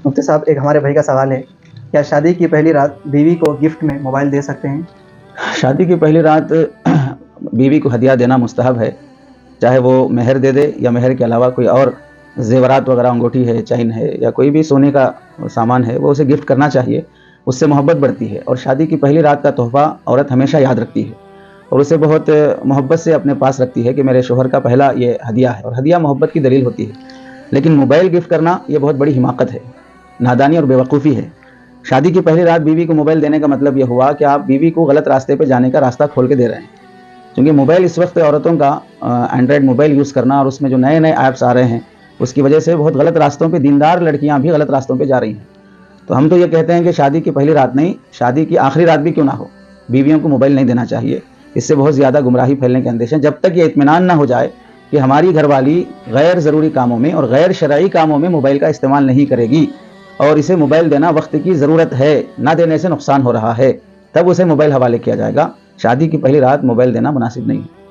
مفتی صاحب، ایک ہمارے بھائی کا سوال ہے، کیا شادی کی پہلی رات بیوی کو گفٹ میں موبائل دے سکتے ہیں؟ شادی کی پہلی رات بیوی کو ہدیہ دینا مستحب ہے، چاہے وہ مہر دے دے یا مہر کے علاوہ کوئی اور زیورات وغیرہ، انگوٹھی ہے، چین ہے، یا کوئی بھی سونے کا سامان ہے، وہ اسے گفٹ کرنا چاہیے. اس سے محبت بڑھتی ہے، اور شادی کی پہلی رات کا تحفہ عورت ہمیشہ یاد رکھتی ہے اور اسے بہت محبت سے اپنے پاس رکھتی ہے کہ میرے شوہر کا پہلا یہ ہدیہ ہے، اور ہدیہ محبت کی دلیل ہوتی ہے. لیکن موبائل گفٹ کرنا یہ بہت بڑی حماقت ہے، نادانی اور بیوقوفی ہے. شادی کی پہلی رات بیوی کو موبائل دینے کا مطلب یہ ہوا کہ آپ بیوی کو غلط راستے پہ جانے کا راستہ کھول کے دے رہے ہیں. کیونکہ موبائل اس وقت عورتوں کا اینڈرائڈ موبائل یوز کرنا اور اس میں جو نئے نئے ایپس آ رہے ہیں، اس کی وجہ سے بہت غلط راستوں پہ دیندار لڑکیاں بھی غلط راستوں پہ جا رہی ہیں. تو ہم تو یہ کہتے ہیں کہ شادی کی پہلی رات نہیں، شادی کی آخری رات بھی کیوں نہ ہو، بیویوں کو موبائل نہیں دینا چاہیے. اس سے بہت زیادہ گمراہی پھیلنے کے اندیشے ہیں. جب تک یہ اطمینان نہ ہو جائے کہ ہماری گھر والی غیر ضروری کاموں میں اور غیر شرعی کاموں میں موبائل کا استعمال نہیں کرے گی، اور اسے موبائل دینا وقت کی ضرورت ہے، نہ دینے سے نقصان ہو رہا ہے، تب اسے موبائل حوالے کیا جائے گا. شادی کی پہلی رات موبائل دینا مناسب نہیں ہے.